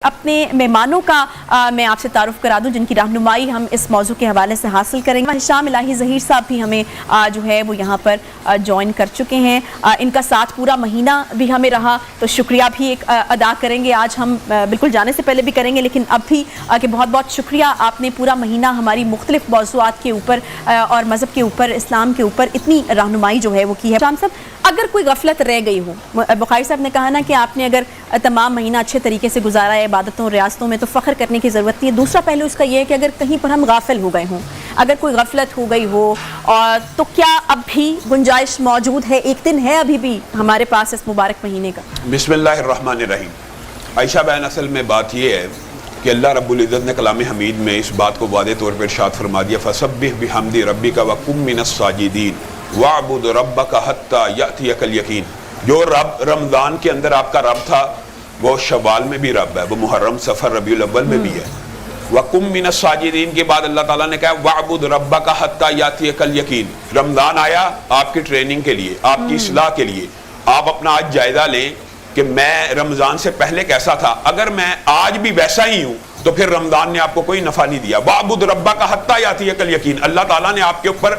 अपने मेहमानों का मैं आपसे तारुफ करा दूं जिनकी रहनुमाई हम इस मौजू के हवाले से हासिल करेंगे। हिशाम इलाही ज़हीर साहब भी हमें जो है वो यहाँ पर ज्वाइन कर चुके हैं। इनका साथ पूरा महीना भी हमें रहा तो शुक्रिया भी एक अदा करेंगे। आज हम बिल्कुल जाने से पहले भी करेंगे, लेकिन अब भी कि बहुत बहुत शुक्रिया, आपने पूरा महीना हमारी मुख्तलिफ मौज़ूआत के ऊपर और मज़हब के ऊपर, इस्लाम के ऊपर इतनी रहनुमाई जो है वो की है। शाम साहब, अगर कोई गफलत रह गई हो, बुखारी साहब ने कहा ना कि आपने अगर तमाम महीना अच्छे तरीके से गुजारा है इबादतों रियासतों में तो फ़ख्र करने की ज़रूरत नहीं है। दूसरा पहलू इसका ये है कि अगर कहीं पर हम गाफिल हो गए हों, अगर कोई गफलत हो गई हो और तो क्या अब भी गुंजाइश मौजूद है, एक दिन है अभी भी हमारे पास इस मुबारक महीने का? बिस्मिल्लाहिर्रहमानिर्रहीम। आयशा बहन, असल में बात ये है कि अल्लाह रब्बुल इज़्ज़त ने कलाम हमीद में इस बात को वादे तौर पर इरशाद फरमा दिया, फसब्बिह बिहम्दि रब्बिका वकुम मिनस साजिदीन वाबुद रब्बका हत्ता यातियकल यकीन। जो रब रमज़ान के अंदर आपका रब था वो शवाल में भी रब है, वो मुहर्रम सफ़र रबीउल अव्वल में भी है। वकुम मिनस साजिदीन के बाद अल्लाह ताला ने कहा वाबुद रब्बका हत्ता यातियकल यकीन। रमज़ान आया आपकी ट्रेनिंग के लिए, आपकी इस्लाह के लिए। आप अपना आज जायज़ा लें कि मैं रमज़ान से पहले कैसा था। अगर मैं आज भी वैसा ही हूँ तो फिर रमज़ान ने आपको कोई नफ़ा नहीं दिया। वाबुद रब्बका हत्ता यातियकल यकीन। अल्लाह ताला ने आपके ऊपर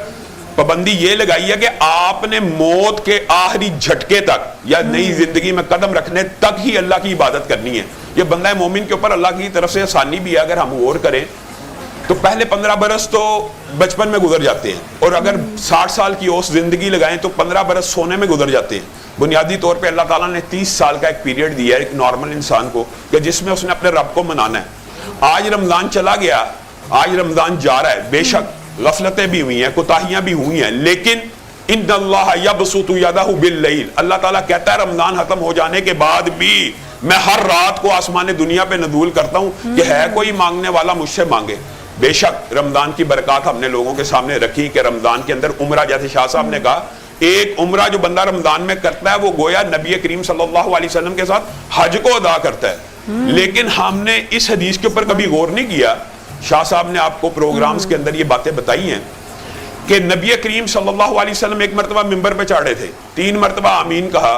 पाबंदी ये लगाई है कि आपने मौत के आखिरी झटके तक या नई जिंदगी में कदम रखने तक ही अल्लाह की इबादत करनी है। ये बंदा मोमिन के ऊपर अल्लाह की तरफ से आसानी भी है। अगर हम गौर करें तो पहले 15 बरस तो बचपन में गुजर जाते हैं, और अगर 60 साल की औसत जिंदगी लगाएं तो 15 बरस सोने में गुजर जाते हैं। बुनियादी तौर पे अल्लाह ताला ने 30 साल का एक पीरियड दिया है एक नॉर्मल इंसान को कि जिसमें उसने अपने रब को मनाना है। आज रमज़ान चला गया, आज रमज़ान जा रहा है, बेशक गफलतें भी हुई हैं, कोताहियां भी हुई हैं, लेकिन इन्नल्लाह यबसुतु यदहु बिल्लैल। अल्लाह ताला कहता है रमज़ान खत्म हो जाने के बाद भी मैं हर रात को आसमान दुनिया पे नज़ूल करता हूँ कि है कोई मांगने वाला मुझसे मांगे। बेशक रमज़ान की बरकत हमने लोगों के सामने रखी कि रमज़ान के अंदर उम्रा, जैसे शाह साहब ने कहा, एक उम्रा जो बंदा रमज़ान में करता है वो गोया नबी करीम सल्लल्लाहु अलैहि वसल्लम के साथ हज को अदा करता है। लेकिन हमने इस हदीस के ऊपर कभी गौर नहीं किया। शाह साहब ने आपको प्रोग्राम्स के अंदर ये बातें बताई हैं कि नबी करीम सल्लल्लाहु अलैहि वसल्लम एक मरतबा मिंबर पे चढ़े थे, 3 मरतबा आमीन कहा।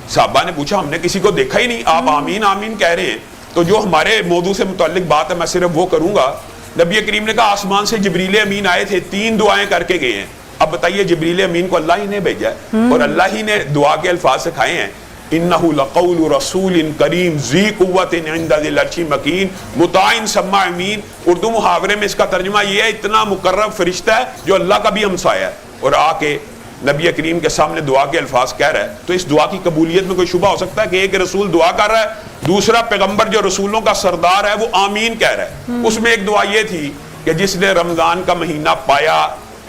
साहबा ने पूछा हमने किसी को देखा ही नहीं, आप आमीन आमीन कह रहे हैं, तो जो हमारे मौजू से मुताल्लिक बात है मैं सिर्फ वो करूंगा। नबी करीम ने कहा आसमान से जिब्रील अमीन आए थे, 3 दुआएं करके गए हैं। अब बताइए जिब्रील अमीन को अल्लाह ही ने भेजा है और अल्लाह ही ने दुआ के अल्फाज सिखाए हैं, इन्नहु लक़ौलु रसूलिन करीम ज़ी क़ुव्वतिन इंदा ज़िल अर्शी मकीन मुताइन सम्मा अमीन। उर्दू मुहावरे में इसका तर्जुमा ये है, इतना मुकर्रब फरिश्ता है जो अल्लाह का भी हमसाया है और आके नबी करीम के सामने दुआ के अल्फाज कह रहा है। तो इस दुआ की कबूलियत में कोई शुबा हो सकता है कि एक रसूल दुआ कर रहा है, दूसरा पैगंबर जो रसूलों का सरदार है वो आमीन कह रहा है। उसमें एक दुआ ये थी कि जिसने रमज़ान का महीना पाया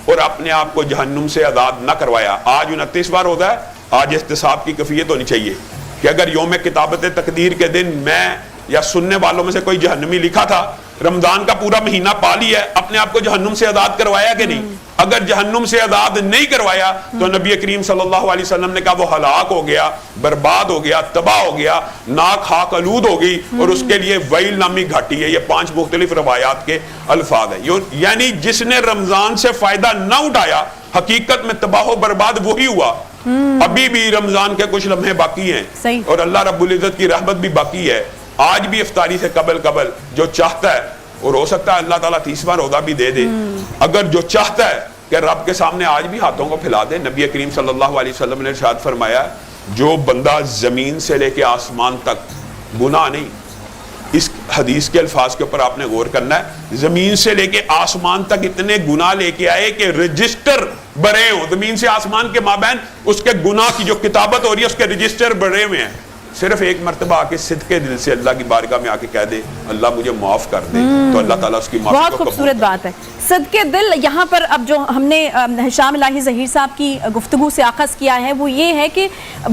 और अपने आप को जहन्नुम से आज़ाद न करवाया। आज 29 बार होता है। आज इस्तिसाब की कैफियत होनी चाहिए कि अगर यौम किताबत तकदीर के दिन मैं या सुनने वालों में से कोई जहन्नमी लिखा था, रमज़ान का पूरा महीना पा लिया, अपने आप को जहन्नुम से आज़ाद करवाया कि नहीं? अगर जहन्नुम से आज़ाद नहीं करवाया तो नबी करीम सल्लल्लाहु अलैहि वसल्लम ने कहा वो हलाक हो गया, बर्बाद हो गया, तबाह हो गया, नाक खाक आलूद हो गई और उसके लिए वैल नामी घाटी है। ये 5 मुख्तलिफ रवायात के अल्फाज है। यानी जिसने रमज़ान से फायदा न उठाया हकीकत में तबाह बर्बाद वही हुआ। अभी भी रमज़ान के कुछ लम्हे बाकी हैं और अल्लाह रब्बुल इज़्ज़त की रहमत भी बाकी है। आज भी इफ्तारी से कबल जो चाहता है, और हो सकता है अल्लाह ताला 30वां रोज़ा भी दे दे, अगर जो चाहता है कि रब के सामने आज भी हाथों को फैला दे। नबी करीम सल्लल्लाहु अलैहि वसल्लम ने इरशाद फरमाया, जो बंदा ज़मीन से लेके आसमान तक गुनाह नहीं, इस हदीस के अल्फाज के ऊपर आपने गौर करना है, जमीन से लेके आसमान तक इतने गुनाह लेके आए कि रजिस्टर भरे हो। जमीन से आसमान के माबैन उसके गुनाह की जो किताबत हो रही है उसके रजिस्टर भरे हुए हैं। सिर्फ एक मरतबा आके सिद्के दिल से अल्लाह की बारगाह में आके कह दे अल्लाह मुझे माफ कर दे, तो अल्लाह ताला उसकी माफी बहुत खूबसूरत बात है। सदके दिल यहाँ पर अब जो हमने हिशाम इलाही ज़हीर साहब की गुफ्तगू से आखज़ किया है वो ये है कि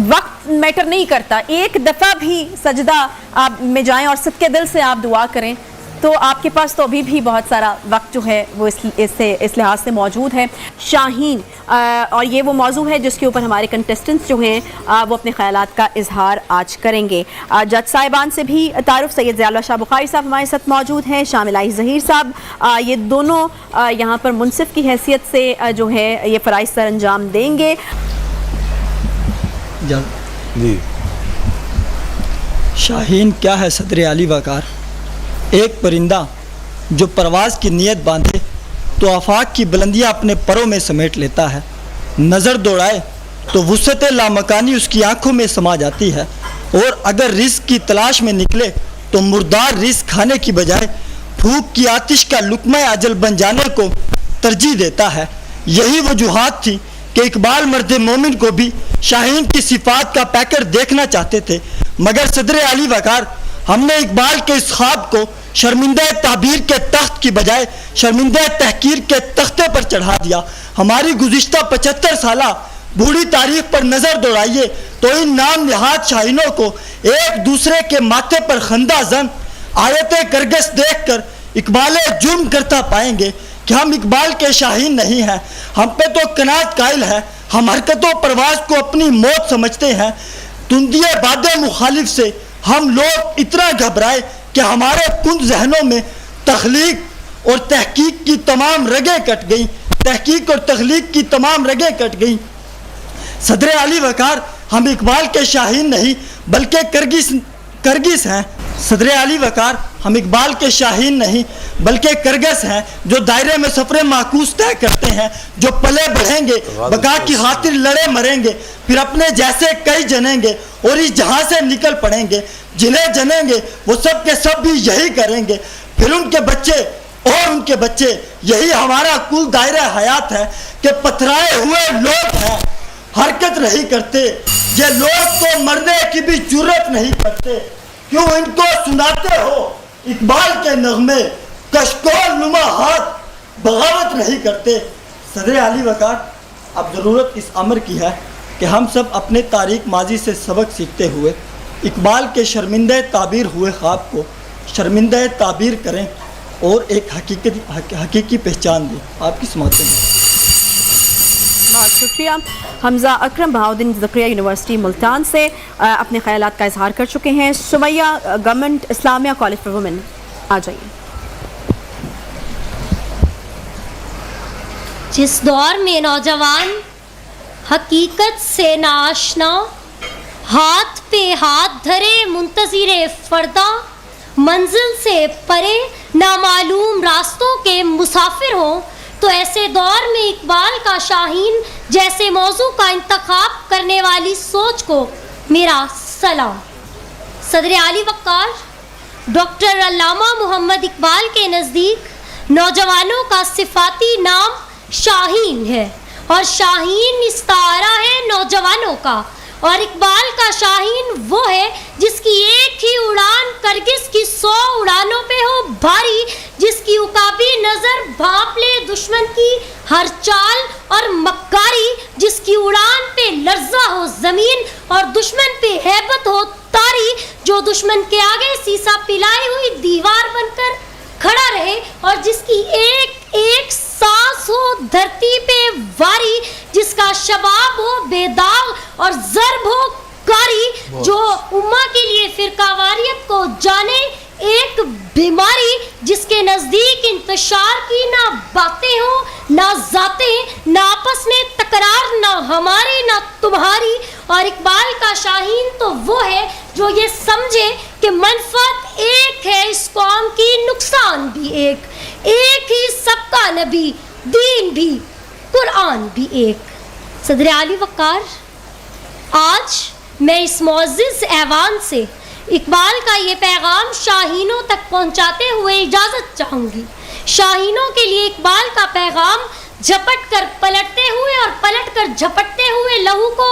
वक्त मैटर नहीं करता। एक दफ़ा भी सजदा आप में जाएं और सदके दिल से आप दुआ करें तो आपके पास तो अभी भी बहुत सारा वक्त जो है वो इस लिहाज से मौजूद है। शाहीन, और ये वो मौजू है जिसके ऊपर हमारे कंटेस्टेंट्स जो हैं वो अपने ख्यालात का इजहार आज करेंगे। जज साहिबान से भी तारुफ, सैयद ज़ियाउल्लाह शाह बुखारी साहब हमारे साथ मौजूद हैं, शाम इलाही ज़हीर साहब, ये दोनों यहाँ पर मुनसिफ की हैसियत से जो है ये फ़राइज़ सर अंजाम देंगे। जी شاہین کیا ہے صدر علی وقار؟ ایک پرندہ جو پرواز کی نیت باندھے تو آفاق کی بلندیاں اپنے پروں میں سمیٹ لیتا ہے، نظر دوڑائے تو وسعت لامکانی اس کی آنکھوں میں سما جاتی ہے، اور اگر رزق کی تلاش میں نکلے تو مردار رزق کھانے کی بجائے بھوک کی آتش کا لقمہ اجل بن جانے کو ترجیح دیتا ہے۔ یہی وجوہات تھی کہ اقبال مرد مومن کو بھی شاہین کی صفات کا پیکٹ دیکھنا چاہتے تھے، مگر صدر علی وقار ہم نے اقبال کے اس خواب کو شرمندہ تعبیر کے تخت کی بجائے شرمندہ تحقیر کے تختے پر چڑھا دیا۔ ہماری گزشتہ 75 سالہ بوڑھی تاریخ پر نظر دوڑائیے تو ان نام نہاد شاہینوں کو ایک دوسرے کے ماتھے پر خندہ زن آیت کرگس دیکھ کر اقبال جرم کرتا پائیں گے کہ ہم اقبال کے شاہین نہیں ہیں، ہم پہ تو قناعت قائل ہے، ہم حرکت و پرواز کو اپنی موت سمجھتے ہیں۔ تندیے باد مخالف سے ہم لوگ اتنا گھبرائے کہ ہمارے کند ذہنوں میں تخلیق اور تحقیق کی تمام رگیں کٹ گئیں، تحقیق اور تخلیق کی تمام رگیں کٹ گئیں۔ صدر علی وقار ہم اقبال کے شاہین نہیں بلکہ کرگس ہیں۔ صدر علی وقار ہم اقبال کے شاہین نہیں بلکہ کرگس ہیں، جو دائرے میں سفر معکوس طے کرتے ہیں، جو پلے بڑھیں گے، بقا کی خاطر لڑے مریں گے، پھر اپنے جیسے کئی جنیں گے اور اس جہاں سے نکل پڑیں گے۔ جنہیں جنیں گے وہ سب کے سب بھی یہی کریں گے، پھر ان کے بچے اور ان کے بچے۔ یہی ہمارا کل دائرہ حیات ہے کہ پتھرائے ہوئے لوگ ہیں، حرکت نہیں کرتے، یہ لوگ تو مرنے کی بھی جرت نہیں کرتے۔ کیوں ان کو سناتے ہو اقبال کے نغمے، کشکول نما ہاتھ بغاوت نہیں کرتے۔ صدر علی وقار اب ضرورت اس امر کی ہے کہ ہم سب اپنے تاریخ ماضی سے سبق سیکھتے ہوئے اقبال کے شرمندہ تعبیر ہوئے خواب کو شرمندہ تعبیر کریں اور ایک حقیقی پہچان دیں۔ آپ کی سماعت میں بہت شکریہ۔ حمزہ اکرم بہاؤدین ذکریہ یونیورسٹی ملتان سے اپنے خیالات کا اظہار کر چکے ہیں۔ Sumaiya government Islamia college for women, آ جائیے۔ جس دور میں نوجوان حقیقت سے ناآشنا، ہاتھ پہ ہاتھ دھرے منتظر فردا، منزل سے پرے نامعلوم راستوں کے مسافر ہوں، تو ایسے دور میں اقبال کا شاہین جیسے موضوع کا انتخاب کرنے والی سوچ کو میرا سلام۔ صدر علی وقار ڈاکٹر علامہ محمد اقبال کے نزدیک نوجوانوں کا صفاتی نام شاہین ہے، اور شاہین استعارہ ہے نوجوانوں کا، اور اقبال کا شاہین وہ ہے جس کی ایک ہی اڑان کرگس کی 100 اڑانوں پہ ہو بھاری، جس کی عقابی نظر بھانپ لے دشمن کی ہر چال اور مکاری، جس کی اڑان پہ لرزہ ہو زمین اور دشمن پہ ہیبت ہو تاری، جو دشمن کے آگے سیسا پلائی ہوئی دیوار بن کر کھڑا رہے، اور جس کی ایک ایک سانس ہو دھرتی پہ واری، جس کا شباب ہو بے داغ اور ضرب ہو کاری، جو امہ کے لیے فرقہ واریت کو جانے ایک بیماری، جس کے نزدیک انتشار کی نہ باتیں ہوں نہ ذاتیں، نہ آپس میں تکرار، نہ ہماری نہ تمہاری۔ اور اقبال کا شاہین تو وہ ہے جو یہ سمجھے کہ منفعت ایک ہے اس قوم کی، نقصان بھی ایک ہی سب کا نبی، دین بھی، قرآن بھی ایک۔ صدر علی وقار، آج میں اس معزز ایوان سے اقبال کا یہ پیغام شاہینوں تک پہنچاتے ہوئے اجازت چاہوں گی۔ شاہینوں کے لیے اقبال کا پیغام جھپٹ کر پلٹتے ہوئے اور پلٹ کر جھپٹتے ہوئے لہو کو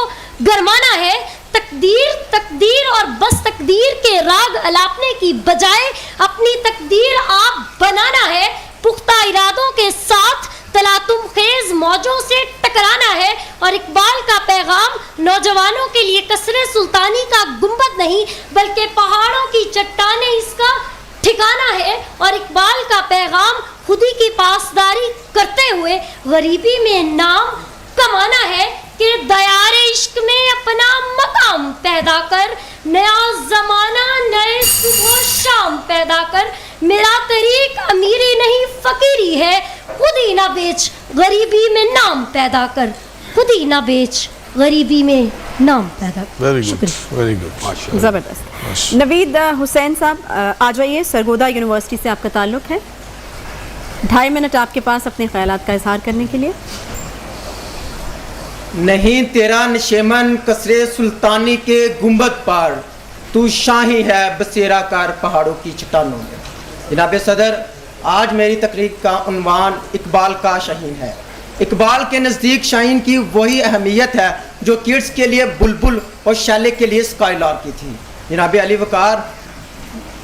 گرمانا ہے۔ تقدیر اور بس تقدیر کے راگ الاپنے کی بجائے اپنی تقدیر آپ بنانا ہے، پختہ ارادوں کے ساتھ تلاطم خیز موجوں سے ٹکرانا ہے۔ اور اقبال کا پیغام نوجوانوں کے لیے قصر سلطانی کا گنبد نہیں بلکہ پہاڑوں کی چٹانیں اس کا ٹھکانہ ہے۔ اور اقبال کا پیغام خودی کی پاسداری کرتے ہوئے غریبی میں نام کمانا ہے کہ دیار عشق میں اپنا مقام پیدا کر، نیا زمانہ نئے صبح و شام پیدا کر۔ میرا طریق امیری نہیں فقیری ہے، خود ہی نہ بیچ غریبی میں نام پیدا کر، خود ہی نہ بیچ غریبی میں नाम पैदा। वेरी गुड, शुक्रिया। Very good. माशाल्लाह। ज़बरदस्त। नवीद हुसैन साहब आ जाइए, सरगोदा यूनिवर्सिटी से आपका ताल्लुक़ है, 2.5 मिनट आपके पास अपने ख्यालात का इजहार करने के लिए। नहीं तेरा नशेमन कसरे सुल्तानी के गुंबद पर, तू शाही है बसेरा कार पहाड़ों की चट्टानों में। जनाब सदर, आज मेरी तकरीर का उन्वान इकबाल का शाहीन है। इकबाल के नज़दीक शाहीन की वही अहमियत है जो किड्स के लिए बुलबुल और शैले के लिए स्काईलार्क की थी। जनाब अली वकार,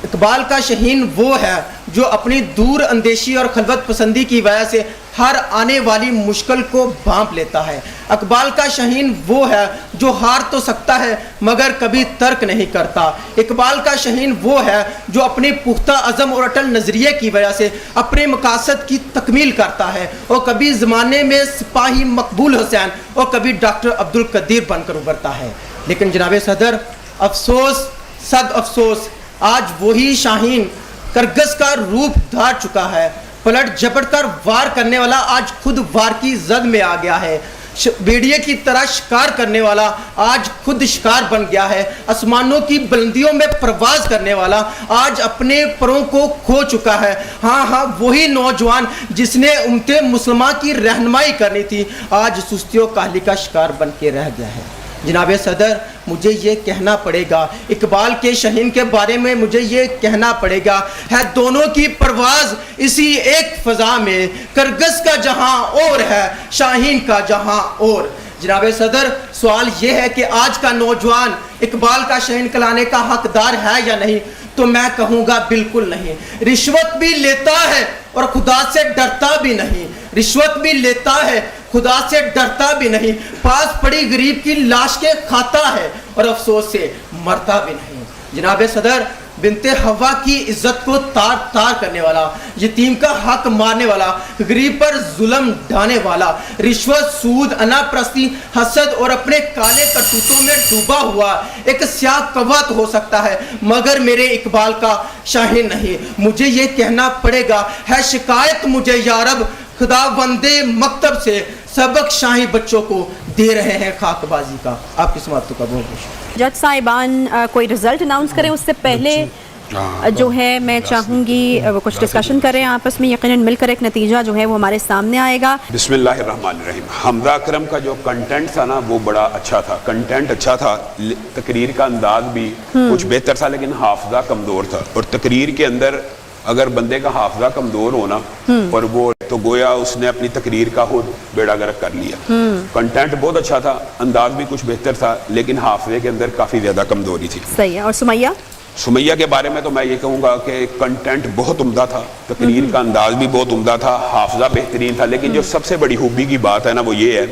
इकबाल का शाहीन वो है जो अपनी दूर अंदेशी और खलवत पसंदी की वजह से हर आने वाली मुश्किल को भांप लेता है। इकबाल का शाहीन वो है जो हार तो सकता है मगर कभी तर्क नहीं करता। इकबाल का शाहीन वो है जो अपने पुख्ता अज़म और अटल नज़रिए की वजह से अपने मकासद की तकमील करता है और कभी ज़माने में सिपाही मकबूल हुसैन और कभी डॉक्टर अब्दुल कदीर बनकर उभरता है। लेकिन जनाब सदर, अफसोस सद अफसोस, आज वही शाहीन करगस का रूप धार चुका है। पलट झपट कर वार करने वाला आज खुद वार की जद में आ गया है। भेड़िए की तरह शिकार करने वाला आज खुद शिकार बन गया है। आसमानों की बुलंदियों में प्रवास करने वाला आज अपने परों को खो चुका है। हाँ, वही नौजवान जिसने उम्मते मुसलमान की रहनुमाई करनी थी आज सुस्तियों काहली का शिकार बन के रह गया है। जनाब सदर, मुझे ये कहना पड़ेगा, इकबाल के शाहीन के बारे में मुझे ये कहना पड़ेगा, है दोनों की परवाज़ इसी एक फ़ज़ा में, करगस का जहां और है शाहीन का जहां और। जनाब सदर, सवाल ये है कि आज का नौजवान इकबाल का शाहीन कहलाने का हकदार है या नहीं, तो मैं कहूँगा बिल्कुल नहीं। रिश्वत भी लेता है और खुदा से डरता भी नहीं। रिश्वत भी लेता है, खुदा से डरता भी नहीं। पास पड़ी गरीब की लाश के खाता है और अफसोस से मरता भी नहीं। जनाब सदर, बिनते हवा की इज्जत को तार तार करने वाला, यतीम का हक मारने वाला, गरीब पर जुल्म ढाने वाला, रिश्वत, सूद, अनाप्रस्ती, हसद और अपने काले करतूतों में डूबा हुआ एक स्याह कवत हो सकता है मगर मेरे इकबाल का शाहीन नहीं। मुझे ये कहना पड़ेगा, है शिकायत मुझे यारब खुदा बंदे मकतब से, सबक शाही बच्चों को दे रहे हैं खाकबाजी का। आपकी समाप्त का बहुत बहुत जज साहिबान कोई रिजल्ट अनाउंस करें उससे पहले जो है मैं चाहूँगी वो कुछ डिस्कशन करें आपस में, यकीनन मिलकर एक नतीजा जो है वो हमारे सामने आएगा। बिस्मिल्लाहिर्रहमानिर्रहीम। हमजा अकरम का जो कंटेंट था ना वो बड़ा अच्छा था, कंटेंट अच्छा था, तकरीर का अंदाज भी कुछ बेहतर था, लेकिन हाफजा कमज़ोर था। और तकरीर के अंदर अगर बंदे का हाफजा कमज़ोर होना और वो तो गोया उसने अपनी तकरीर का खुद बेड़ा गर्क कर लिया। कंटेंट बहुत अच्छा था, अंदाज भी कुछ बेहतर था, लेकिन हाफजे के अंदर काफ़ी ज़्यादा कमज़ोरी थी। सही है। और सुमैया के बारे में तो मैं ये कहूँगा कि कंटेंट बहुत उम्दा था, तकरीर का अंदाज भी बहुत उम्दा था, हाफजा बेहतरीन था, लेकिन जो सबसे बड़ी खूबी की बात है ना वो ये है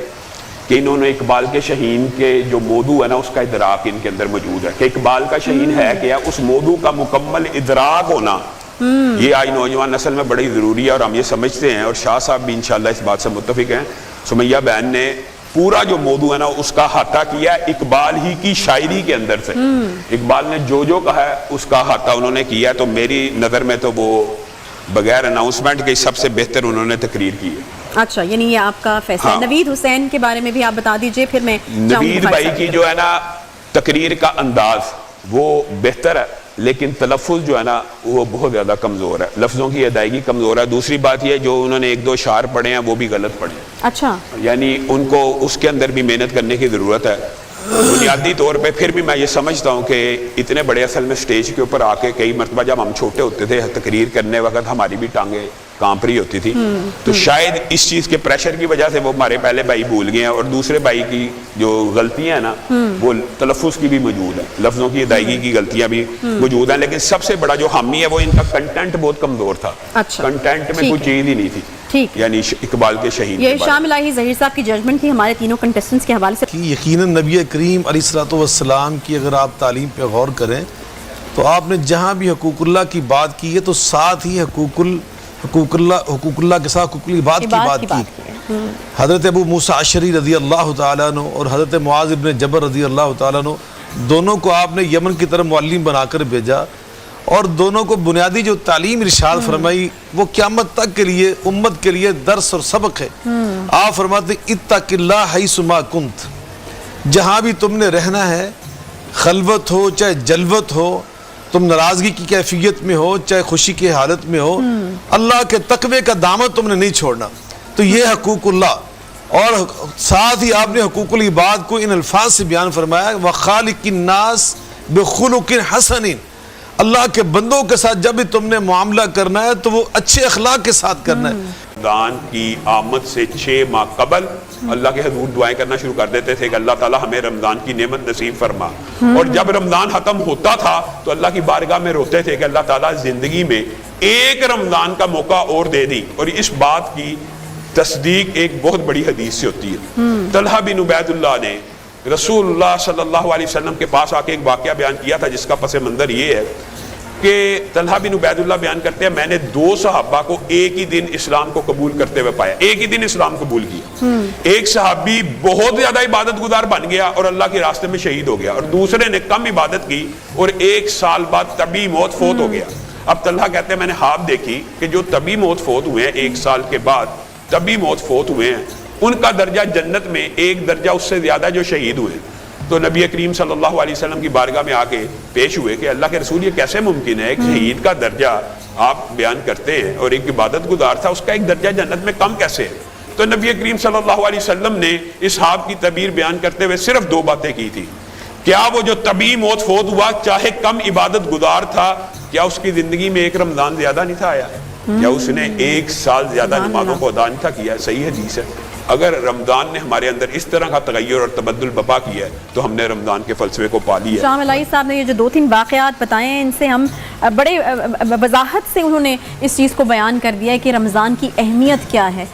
कि इन्होंने इकबाल के शाहीन के जो मौजू है ना उसका इदराक इनके अंदर मौजूद है कि इकबाल का शाहीन है क्या, उस मौजू का मुकम्मल इदराक होना ये आज नौजवान नस्ल में बड़ी ज़रूरी है और हम ये समझते हैं और शाह साहब भी इंशाल्लाह इस बात से मुत्तफिक हैं। सुमैया बहन ने पूरा जो मौजू है ना उसका अहाता किया इकबाल ही की शायरी के अंदर से। इकबाल ने जो कहा है उसका अहाता उन्होंने किया, तो मेरी नज़र में तो वो बगैर अनाउंसमेंट के सबसे बेहतर उन्होंने तकरीर की है। अच्छा, यानी ये आपका फैसला। हाँ। नवीद हुसैन के बारे में भी आप बता दीजिए, फिर मैं नवीद भाई की जो है ना तकरीर का अंदाज वो बेहतर है, लेकिन तलफ़ुज़ जो है ना वो बहुत ज़्यादा कमज़ोर है, लफ्ज़ों की अदायगी कमज़ोर है। दूसरी बात ये जो उन्होंने 1-2 शार पढ़े हैं वो भी गलत पढ़े। अच्छा, यानी उनको उसके अंदर भी मेहनत करने की ज़रूरत है बुनियादी तौर पे। फिर भी मैं ये समझता हूँ कि इतने बड़े असल में स्टेज के ऊपर आके कई मरतबा जब हम छोटे होते थे तकरीर करने वक्त हमारी भी टांगें कांप रही होती थी, तो शायद इस चीज़ के प्रेशर की वजह से वो हमारे पहले भाई भूल गए हैं और दूसरे भाई की जो गलतियां हैं ना वो तलफ़ुज़ की भी मौजूद है, लफ्ज़ों की अदायगी की गलतियां भी मौजूद हैं, लेकिन सबसे बड़ा जो हामी है वो इनका कंटेंट बहुत कमज़ोर था। अच्छा, कंटेंट में कोई चीज़ ही नहीं थी। ठीक, यानी इकबाल के शहीद ये शामिल आई ज़हीर साहब की जजमेंट थी हमारे तीनों कंटेस्टेंट्स के हवाले से। यकीनन नबी करीम अलैहिस्सलाम की अगर आप तालीम पे गौर करें तो आपने जहाँ भी हकूकुल्लाह की बात की है तो साथ ही हुकूकुल्लाह के साथ हुकूकुल इबाद की बात की। हज़रत अबू मूसा अशरी रज़ी अल्लाह तआला अन्हु और हज़रत मुआज़ इब्न जबल रज़ी अल्लाह तआला अन्हु दोनों को आपने यमन की तरफ मुअल्लिम बनाकर भेजा और दोनों को बुनियादी जो तालीम इरशाद फरमाई वो क़यामत तक के लिए उम्मत के लिए दर्स और सबक है। आप फरमाते इत्तक़िल्लाह हैसुमा कुंत, جہاں بھی تم نے رہنا ہے، خلوت ہو چاہے جلوت ہو، تم ناراضگی کی کیفیت میں ہو چاہے خوشی کی حالت میں ہو، اللہ کے تقوی کا دامن تم نے نہیں چھوڑنا. تو یہ حقوق اللہ، اور ساتھ ہی آپ نے حقوق العباد کو ان الفاظ سے بیان فرمایا وَخَالِقِ النَّاسِ بِخُلُقٍ حَسَنٍ. اللہ کے بندوں کے ساتھ جب بھی تم نے معاملہ کرنا ہے تو وہ اچھے اخلاق کے ساتھ کرنا ہے. رمضان کی آمد سے 6 ماہ قبل اللہ کے حضور دعائیں کرنا شروع کر دیتے تھے کہ اللہ تعالیٰ ہمیں رمضان کی نعمت نصیب فرما. اور جب رمضان ختم ہوتا تھا تو اللہ کی بارگاہ میں روتے تھے کہ اللہ تعالیٰ زندگی میں ایک رمضان کا موقع اور دے دی. اور اس بات کی تصدیق ایک بہت بڑی حدیث سے ہوتی ہے. طلحہ بن عبید اللہ نے رسول اللہ صلی اللہ علیہ وسلم کے پاس آ کے ایک واقعہ بیان کیا تھا، جس کا پس منظر یہ ہے کہ طلحہ بن عبید اللہ بیان کرتے ہیں میں نے 2 صحابہ کو ایک ہی دن اسلام کو قبول کرتے ہوئے پایا، ایک ہی دن اسلام قبول کیا. ایک صحابی بہت زیادہ عبادت گزار بن گیا اور اللہ کے راستے میں شہید ہو گیا، اور دوسرے نے کم عبادت کی اور 1 سال بعد طبی موت فوت ہو گیا. اب طلحہ کہتے ہیں میں نے خواب دیکھی کہ جو طبی موت فوت ہوئے ہیں 1 سال کے بعد طبی موت فوت ہوئے ہیں، ان کا درجہ جنت میں 1 درجہ اس سے زیادہ جو شہید ہوئے. تو نبی کریم صلی اللہ علیہ وسلم کی بارگاہ میں آ کے پیش ہوئے کہ اللہ کے رسول یہ کیسے ممکن ہے، ایک شہید کا درجہ آپ بیان کرتے ہیں اور ایک عبادت گزار تھا اس کا 1 درجہ جنت میں کم کیسے ہے؟ تو نبی کریم صلی اللہ علیہ وسلم نے اس خواب کی تعبیر بیان کرتے ہوئے صرف 2 باتیں کی تھی. کیا وہ جو طبی موت فوت ہوا چاہے کم عبادت گزار تھا، کیا اس کی زندگی میں 1 رمضان زیادہ نہیں تھا آیا؟ کیا اس نے 1 سال زیادہ نمازوں کو ادا نہیں تھا کیا؟ صحیح حدیث ہے. اگر رمضان نے ہمارے اندر اس طرح کا تغیر اور تبدل بپا کیا ہے تو ہم نے رمضان کے فلسفے کو پا لیا ہے. شاہ ملائی صاحب نے یہ جو 2-3 واقعات بتائے ہیں ان سے ہم بڑے وضاحت سے انہوں نے اس چیز کو بیان کر دیا ہے کہ رمضان کی اہمیت کیا ہے.